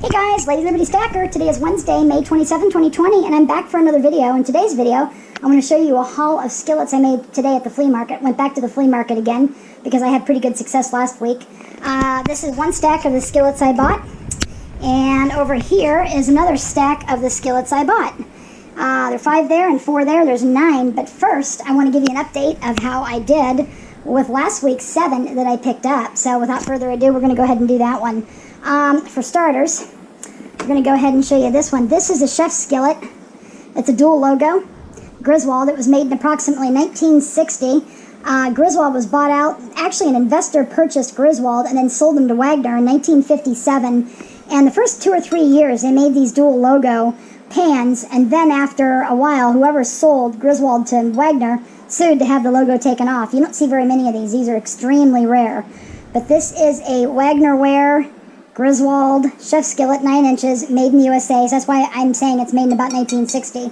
Hey guys, LadyLibertyStacker. Today is Wednesday, May 27, 2020, and I'm back for another video. In today's video, I'm going to show you a haul of skillets I made today at the flea market. Went back to the flea market again because I had pretty good success last week. This is one stack of the skillets I bought, and over here is another stack of the skillets I bought. There are 5 there and 4 there. There's 9, but first I want to give you an update of how I did with last week's 7 that I picked up. So without further ado, we're going to go ahead and do that one. For starters, we're going to go ahead and show you this one. This is a chef's skillet. It's a dual logo, Griswold. It was made in approximately 1960. Griswold was bought out. Actually, an investor purchased Griswold and then sold them to Wagner in 1957. And the first 2 or 3 years, they made these dual logo pans. And then after a while, whoever sold Griswold to Wagner sued to have the logo taken off. You don't see very many of these. These are extremely rare. But this is a Wagner Griswold chef skillet, 9 inches, made in the USA. So that's why I'm saying it's made in about 1960.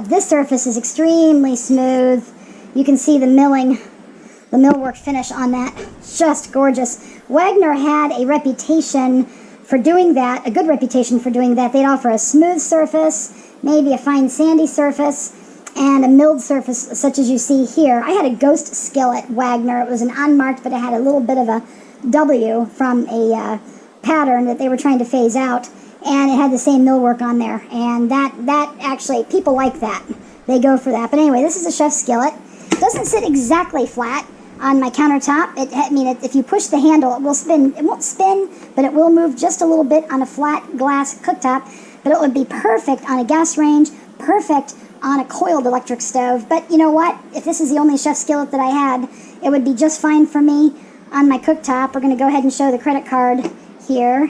This surface is extremely smooth. You can see the millwork finish on that. Just gorgeous. Wagner had a reputation for doing that, a good reputation for doing that. They'd offer a smooth surface, maybe a fine sandy surface, and a milled surface such as you see here. I had a ghost skillet Wagner. It was an unmarked, but it had a little bit of a W from a pattern that they were trying to phase out, and it had the same millwork on there, and that actually, people like that. They go for that. But anyway, this is a chef's skillet. It doesn't sit exactly flat on my countertop. If you push the handle, it will spin. It won't spin, but it will move just a little bit on a flat glass cooktop, but it would be perfect on a gas range, perfect on a coiled electric stove. But you know what? If this is the only chef skillet that I had, it would be just fine for me on my cooktop. We're going to go ahead and show the credit card here.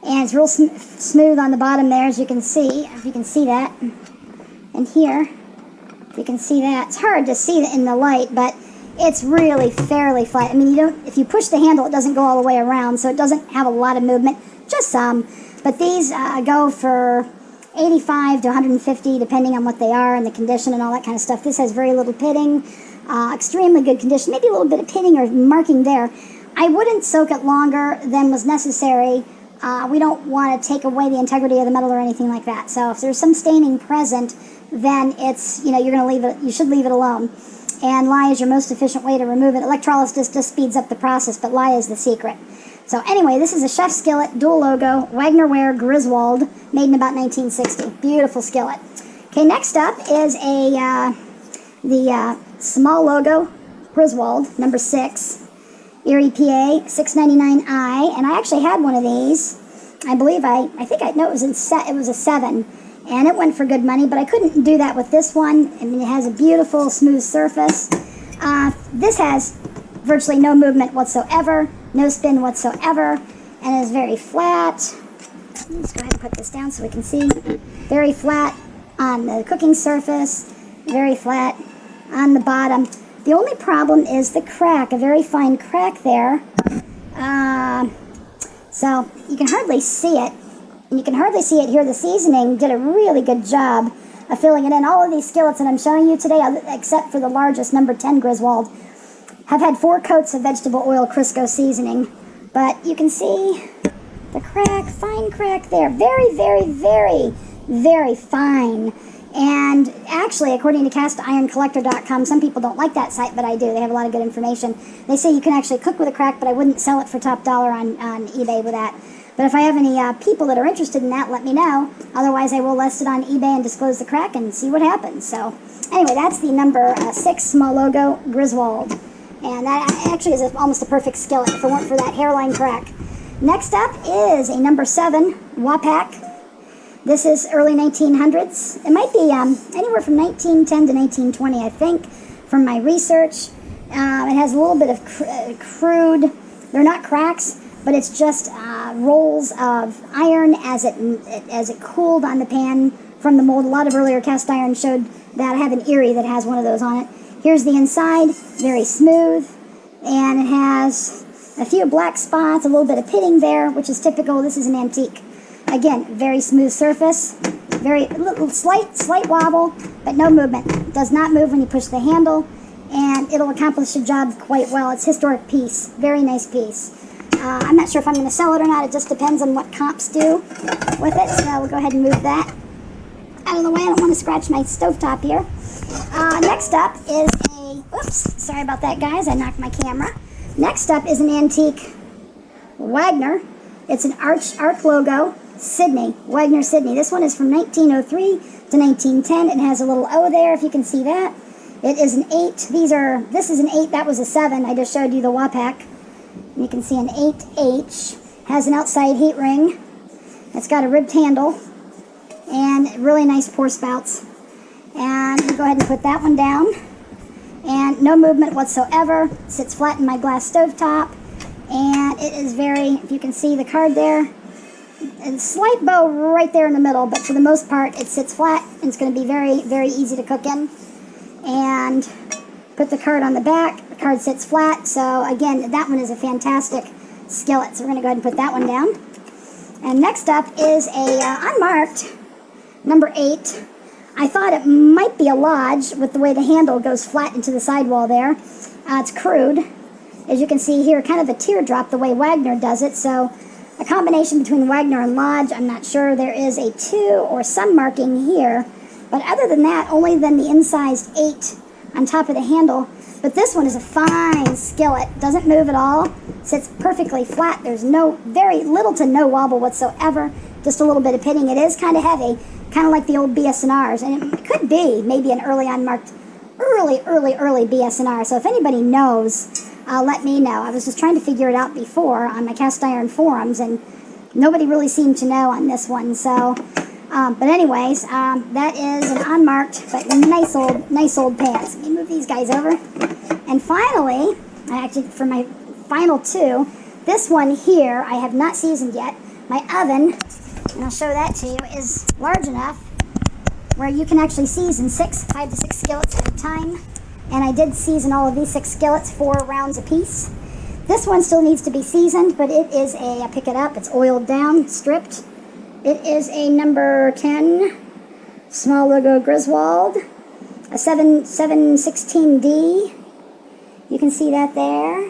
And it's real smooth on the bottom there, as you can see. If you can see that. And here, if you can see that. It's hard to see in the light, but it's really fairly flat. I mean, if you push the handle, it doesn't go all the way around, so it doesn't have a lot of movement. Just some. But these go for $85 to $150, depending on what they are and the condition and all that kind of stuff. This has very little pitting, extremely good condition, maybe a little bit of pitting or marking there. I wouldn't soak it longer than was necessary. We don't want to take away the integrity of the metal or anything like that. So if there's some staining present, then it's, you're going to leave it, you should leave it alone. And lye is your most efficient way to remove it. Electrolysis just speeds up the process, but lye is the secret. So anyway, this is a chef skillet, dual logo, Wagner-Griswold, made in about 1960. Beautiful skillet. Okay, next up is the small logo, Griswold, number 6, Erie, PA, 699i, and I actually had one of these. I believe it was a 7, and it went for good money, but I couldn't do that with this one. I mean, it has a beautiful, smooth surface. This has virtually no movement whatsoever, no spin whatsoever, and is very flat. Let's go ahead and put this down so we can see. Very flat on the cooking surface, very flat on the bottom. The only problem is the crack, a very fine crack there. So you can hardly see it. And you can hardly see it here. The seasoning did a really good job of filling it in. All of these skillets that I'm showing you today, except for the largest, number 10 Griswold, have had 4 coats of vegetable oil Crisco seasoning. But you can see the crack, fine crack there. Very, very, very, very fine. And actually, according to castironcollector.com, some people don't like that site, but I do. They have a lot of good information. They say you can actually cook with a crack, but I wouldn't sell it for top dollar on eBay with that. But if I have any people that are interested in that, let me know. Otherwise, I will list it on eBay and disclose the crack and see what happens. So anyway, that's the number 6 small logo Griswold. And that actually is almost a perfect skillet if it weren't for that hairline crack. Next up is a number 7 Wapak. This is early 1900s. It might be anywhere from 1910 to 1920, I think, from my research. It has a little bit of crude, they're not cracks, but it's just rolls of iron as it cooled on the pan from the mold. A lot of earlier cast iron showed that. I have an Erie that has one of those on it. Here's the inside, very smooth, and it has a few black spots, a little bit of pitting there, which is typical. This is an antique. Again, very smooth surface, very little slight wobble, but no movement. It does not move when you push the handle, and it'll accomplish the job quite well. It's a historic piece, very nice piece. I'm not sure if I'm going to sell it or not. It just depends on what comps do with it. So we'll go ahead and move that out of the way. I don't want to scratch my stovetop here. Next up is a, oops, sorry about that, guys. I knocked my camera. Next up is an antique Wagner. It's an arc logo Sidney, Wagner Sidney. This one is from 1903 to 1910. It has a little O there, if you can see that. It is an 8. This is an 8, that was a 7. I just showed you the WAPAC. You can see an 8H. Has an outside heat ring. It's got a ribbed handle. And really nice pour spouts. And go ahead and put that one down. And no movement whatsoever. Sits flat in my glass stovetop. And it is very, if you can see the card there, a slight bow right there in the middle, but for the most part it sits flat and it's going to be very, very easy to cook in. And put the card on the back. The card sits flat. So again, that one is a fantastic skillet. So we're going to go ahead and put that one down. And next up is a unmarked number 8. I thought it might be a lodge with the way the handle goes flat into the sidewall there. It's crude. As you can see here, kind of a teardrop the way Wagner does it. So a combination between Wagner and lodge. I'm not sure. There is a 2 or some marking here. But other than that, only then the incised 8 on top of the handle. But this one is a fine skillet. Doesn't move at all. Sits perfectly flat. There's very little to no wobble whatsoever. Just a little bit of pitting. It is kind of heavy, kind of like the old BS&Rs. And it could be maybe an early unmarked, early BS&R. So if anybody knows, let me know. I was just trying to figure it out before on my cast iron forums, and nobody really seemed to know on this one. So, but anyways, that is an unmarked but nice old pants. Let me move these guys over. And finally, for my final 2, this one here I have not seasoned yet. My oven, and I'll show that to you, is large enough where you can actually season 5 to 6 skillets at a time. And I did season all of these 6 skillets 4 rounds apiece. This one still needs to be seasoned, but it is I pick it up, it's oiled down, stripped. It is a number 10 small logo Griswold, a 716D. You can see that there.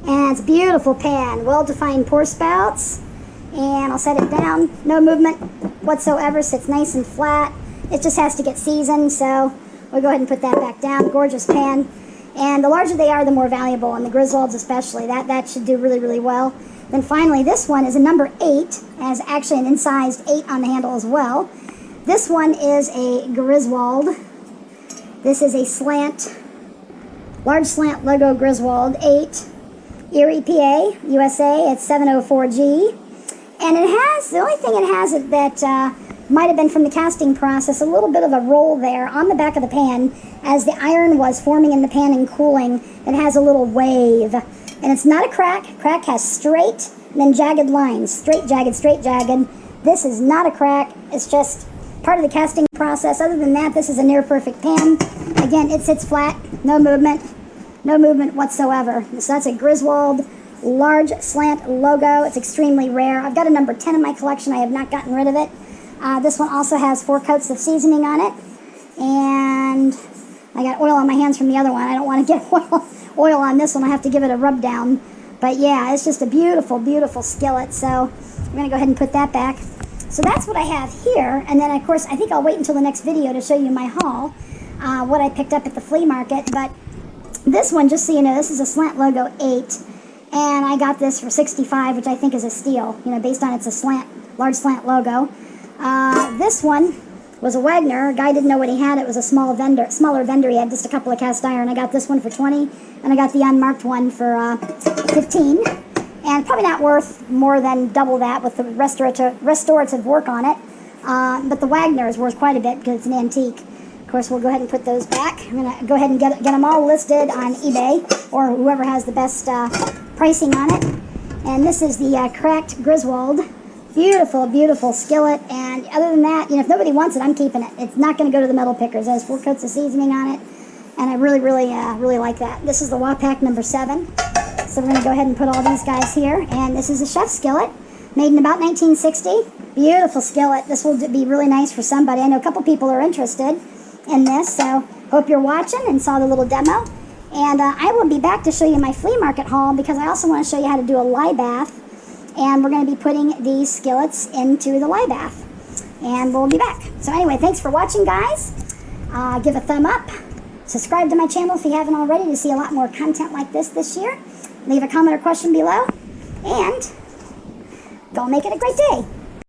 And it's a beautiful pan, well-defined pour spouts. And I'll set it down, no movement whatsoever, sits nice and flat. It just has to get seasoned, so we'll go ahead and put that back down. Gorgeous pan. And the larger they are, the more valuable, and the Griswolds especially. That should do really, really well. Then finally, this one is a number 8, has actually an incised 8 on the handle as well. This one is a Griswold. This is a large slant logo Griswold 8, Erie, PA, USA. It's 704G. And it has, the only thing it has that might have been from the casting process, a little bit of a roll there on the back of the pan. As the iron was forming in the pan and cooling, it has a little wave. And it's not a crack. Crack has straight and then jagged lines. Straight, jagged, straight, jagged. This is not a crack. It's just part of the casting process. Other than that, this is a near perfect pan. Again, it sits flat, no movement whatsoever. So that's a Griswold large slant logo. It's extremely rare. I've got a number 10 in my collection. I have not gotten rid of it. This one also has 4 coats of seasoning on it. And I got oil on my hands from the other one. I don't want to get oil on this one. I have to give it a rub down. But yeah, it's just a beautiful, beautiful skillet. So I'm going to go ahead and put that back. So that's what I have here. And then, of course, I think I'll wait until the next video to show you my haul, what I picked up at the flea market. But this one, just so you know, this is a slant logo 8. And I got this for $65, which I think is a steal, based on it's a large slant logo. This one was a Wagner. A guy didn't know what he had. It was a smaller vendor. He had just a couple of cast iron. I got this one for $20, and I got the unmarked one for $15. And probably not worth more than double that with the restorative work on it. But the Wagner is worth quite a bit because it's an antique. Of course, we'll go ahead and put those back. I'm going to go ahead and get them all listed on eBay or whoever has the best pricing on it. And this is the cracked Griswold. Beautiful, beautiful skillet. And other than that, if nobody wants it, I'm keeping it. It's not going to go to the metal pickers. It has 4 coats of seasoning on it. And I really, really, really like that. This is the WAPAC number 7. So we're going to go ahead and put all these guys here. And this is a chef's skillet, made in about 1960. Beautiful skillet. This will be really nice for somebody. I know a couple people are interested in this, so hope you're watching and saw the little demo. And I will be back to show you my flea market haul because I also want to show you how to do a lye bath. And we're going to be putting these skillets into the lye bath. And we'll be back. So anyway, thanks for watching, guys. Give a thumb up. Subscribe to my channel if you haven't already to see a lot more content like this year. Leave a comment or question below. And go make it a great day.